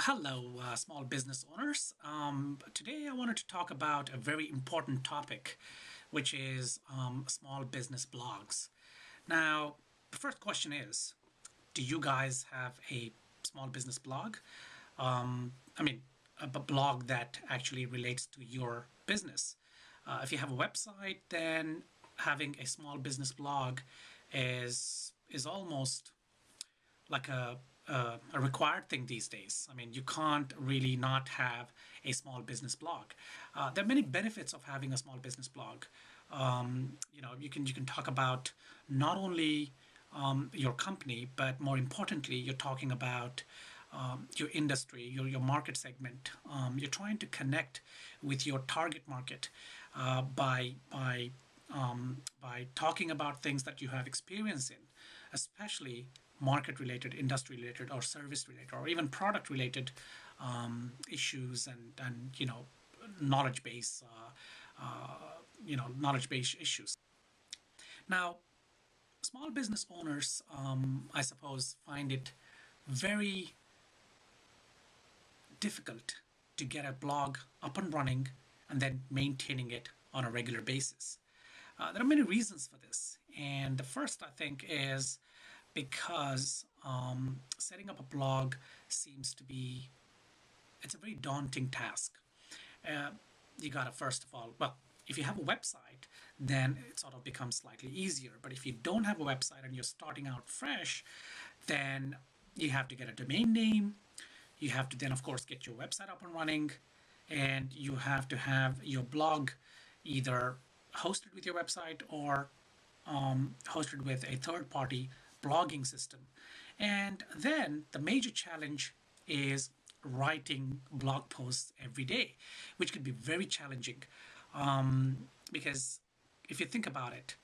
Hello, small business owners. Today I wanted to talk about a very important topic, which is small business blogs. Now, the first question is, do you guys have a small business blog? I mean, a blog that actually relates to your business. If you have a website, then having a small business blog is almost like a required thing these days. I mean, you can't really not have a small business blog. There are many benefits of having a small business blog. You can talk about not only your company, but more importantly, you're talking about your industry, your market segment. You're trying to connect with your target market by talking about things that you have experience in, especially market related, industry related, or service related, or even product related issues and knowledge base knowledge base issues. Now, small business owners, I suppose, find it very difficult to get a blog up and running and then maintaining it on a regular basis. There are many reasons for this, and the first I think is because setting up a blog seems to be it's a very daunting task. Uh, you gotta first of all, well, if you have a website, then it sort of becomes slightly easier. But if you don't have a website and you're starting out fresh, then you have to get a domain name. You have to then, of course, get your website up and running, and you have to have your blog either hosted with your website or hosted with a third party blogging system. And then the major challenge is writing blog posts every day, which could be very challenging because if you think about it,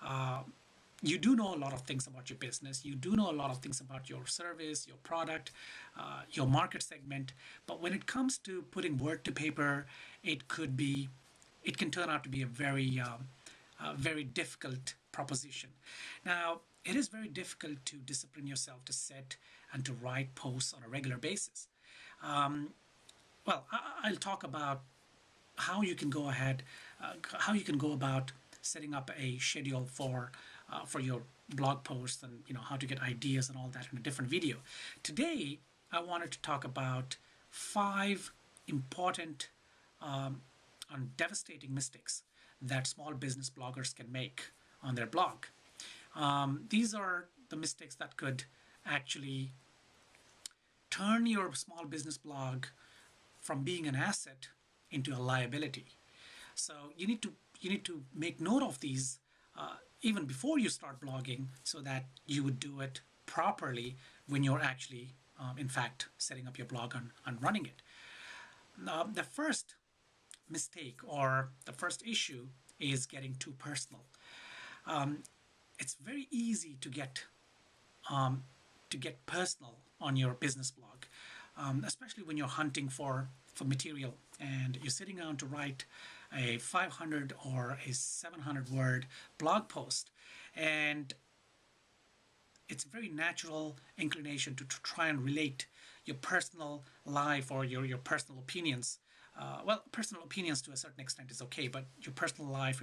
uh, you do know a lot of things about your business. You do know a lot of things about your service, your product, your market segment. But when it comes to putting word to paper, it could be, it can turn out to be a very difficult proposition. Now, it is very difficult to discipline yourself to set and to write posts on a regular basis. Um, I'll talk about how you can go ahead, how you can go about setting up a schedule for your blog posts, and how to get ideas and all that in a different video. Today, I wanted to talk about five important and devastating mistakes that small business bloggers can make on their blog. These are the mistakes that could actually turn your small business blog from being an asset into a liability. So you need to make note of these even before you start blogging, so that you would do it properly when you're actually, in fact, setting up your blog and running it. The first mistake or the first issue is getting too personal. Um, it's very easy to get personal on your business blog, especially when you're hunting for material and you're sitting down to write a 500 or a 700 word blog post, and it's a very natural inclination to try and relate your personal life or your personal opinions. Personal opinions to a certain extent is okay, but your personal life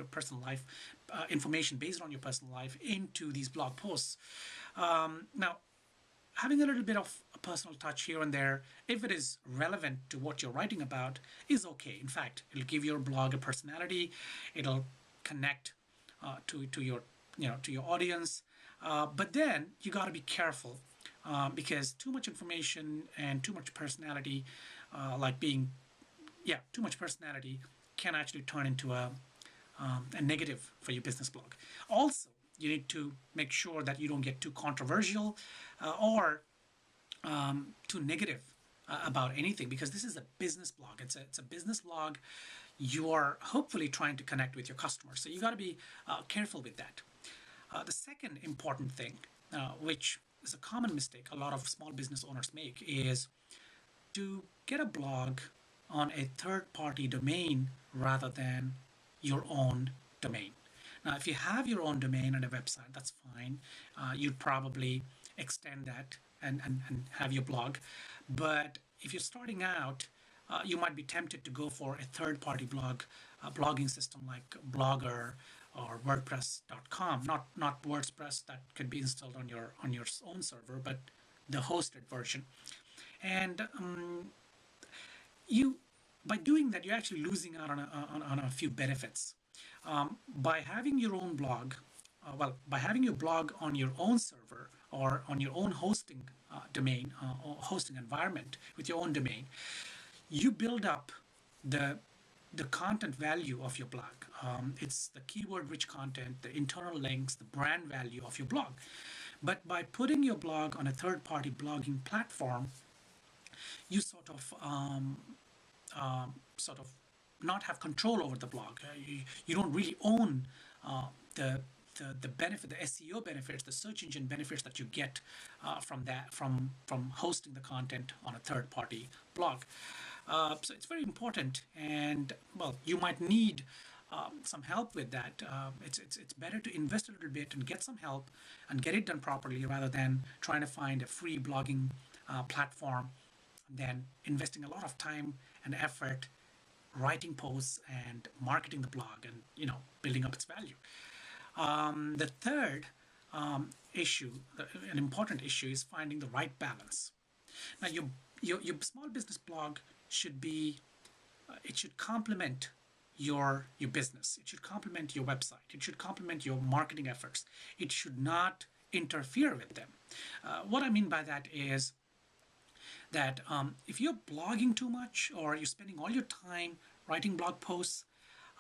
information based on your personal life into these blog posts. Now, having a little bit of a personal touch here and there, if it is relevant to what you're writing about, is okay. In fact, it'll give your blog a personality. It'll connect to your to your audience. But then you got to be careful because too much information and too much personality, like being too much personality can actually turn into a negative for your business blog. Also, you need to make sure that you don't get too controversial or too negative about anything, because this is a business blog. It's a business blog. You are hopefully trying to connect with your customers, so you got to be careful with that. The second important thing, which is a common mistake a lot of small business owners make, is to get a blog on a third party domain rather than your own domain. Now, if you have your own domain and a website, that's fine. You'd probably extend that and have your blog. But if you're starting out, you might be tempted to go for a third-party blogging system like Blogger or WordPress.com. Not WordPress that could be installed on your own server, but the hosted version. And you by doing that, you're actually losing out on a few benefits. By having your own blog, by having your blog on your own server or on your own hosting domain or hosting environment with your own domain, you build up the the content value of your blog. It's the keyword rich content, the internal links, the brand value of your blog. But by putting your blog on a third party blogging platform, you sort of not have control over the blog. You don't really own the the benefit, the SEO benefits, the search engine benefits that you get from hosting the content on a third party blog. So it's very important, and well, you might need some help with that. It's better to invest a little bit and get some help and get it done properly rather than trying to find a free blogging platform, then investing a lot of time and effort writing posts and marketing the blog and building up its value. The third issue, an important issue, is finding the right balance. Now, your small business blog should be it should complement your business. It should complement your website. It should complement your marketing efforts. It should not interfere with them. What I mean by that is that if you're blogging too much or you're spending all your time writing blog posts,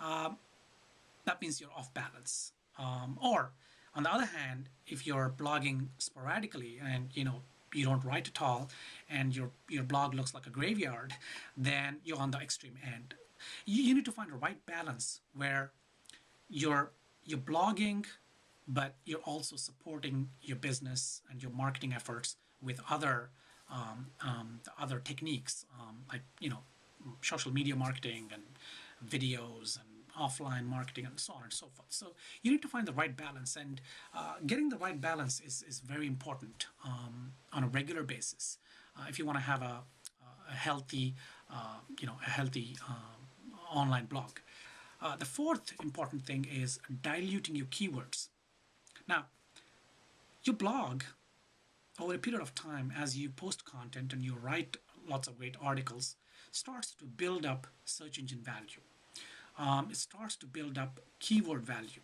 that means you're off balance. Or on the other hand, if you're blogging sporadically and you don't write at all and your blog looks like a graveyard, then you're on the extreme end. You need to find a right balance where you're blogging, but you're also supporting your business and your marketing efforts with other techniques, like social media marketing and videos and offline marketing and so on and so forth. So you need to find the right balance, and getting the right balance is very important on a regular basis if you want to have a healthy, a healthy online blog. The fourth important thing is diluting your keywords. Now, your blog, over a period of time, as you post content and you write lots of great articles, starts to build up search engine value. It starts to build up keyword value.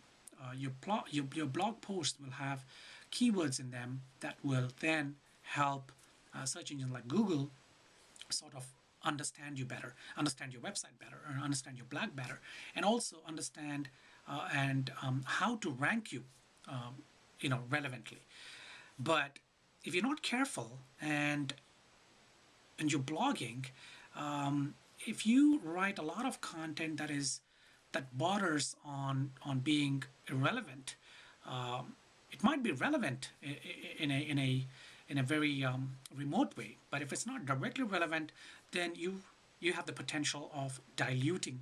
Your blog post will have keywords in them that will then help search engines like Google sort of understand you better, understand your website better, or understand your blog better, and also understand and how to rank you, relevantly. But if you're not careful and you're blogging, if you write a lot of content that borders on being irrelevant, it might be relevant in a very remote way. But if it's not directly relevant, then you have the potential of diluting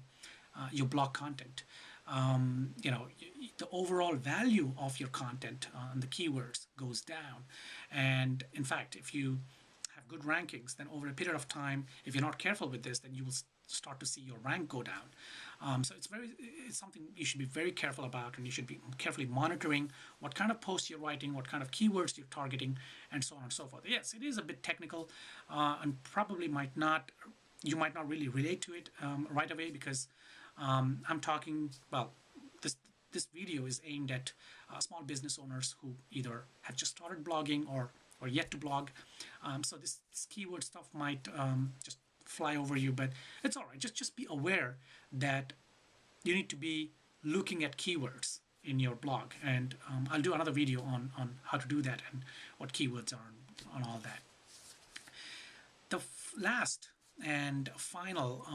your blog content. The overall value of your content and the keywords goes down. And in fact, if you have good rankings, then over a period of time, if you're not careful with this, then you will start to see your rank go down. So it's something you should be very careful about, and you should be carefully monitoring what kind of posts you're writing, what kind of keywords you're targeting, and so on and so forth. Yes, it is a bit technical, and probably you might not really relate to it right away, because I'm talking, well, this video is aimed at small business owners who either have just started blogging or yet to blog. So this keyword stuff might just fly over you, but it's all right. Just be aware that you need to be looking at keywords in your blog, and I'll do another video on how to do that and what keywords are on all that. The last and final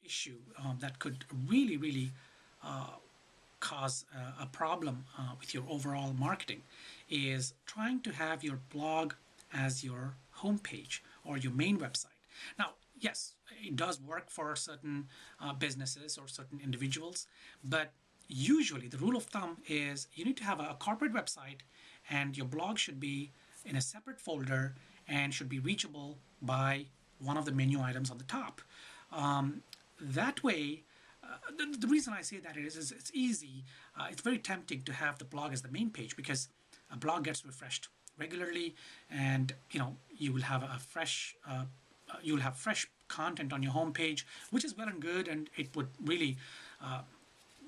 issue that could really cause a problem with your overall marketing is trying to have your blog as your homepage or your main website. Now, yes, it does work for certain businesses or certain individuals, but usually the rule of thumb is you need to have a corporate website, and your blog should be in a separate folder and should be reachable by one of the menu items on the top. That way, the reason I say that is it's easy. It's very tempting to have the blog as the main page because a blog gets refreshed regularly, and you will have a fresh you'll have fresh content on your homepage, which is well and good, and it would really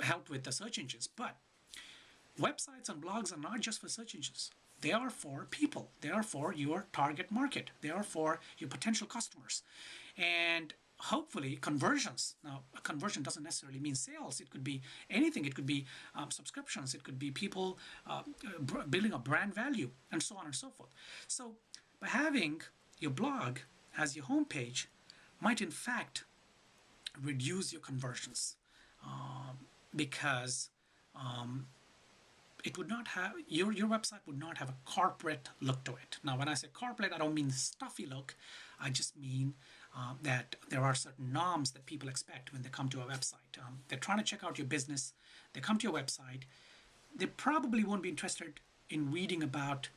help with the search engines. But websites and blogs are not just for search engines. They are for people. They are for your target market. They are for your potential customers. And hopefully conversions. Now, a conversion doesn't necessarily mean sales. It could be anything. It could be subscriptions. It could be people building a brand value, and so on and so forth. So by having your blog as your homepage might in fact reduce your conversions, because it would not have your website would not have a corporate look to it. Now, when I say corporate, I don't mean the stuffy look. I just mean that there are certain norms that people expect when they come to a website. They're trying to check out your business. They come to your website. They probably won't be interested in reading about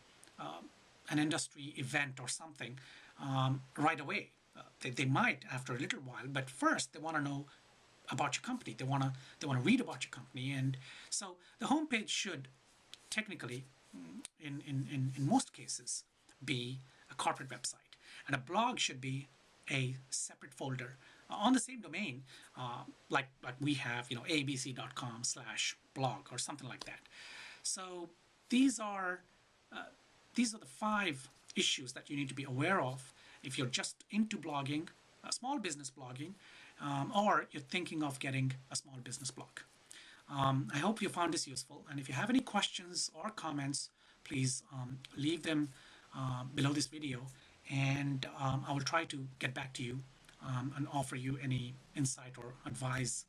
an industry event or something right away. They might after a little while, but first they want to know about your company. They want to read about your company, and so the homepage should technically, in most cases, be a corporate website, and a blog should be a separate folder on the same domain, like we have, abc.com/blog or something like that. So these are these are the 5 issues that you need to be aware of if you're just into blogging, small business blogging, or you're thinking of getting a small business blog. I hope you found this useful, and if you have any questions or comments, please leave them below this video, and I will try to get back to you and offer you any insight or advice.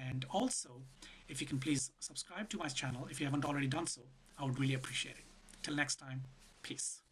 And also, if you can please subscribe to my channel if you haven't already done so, I would really appreciate it. Till next time, peace.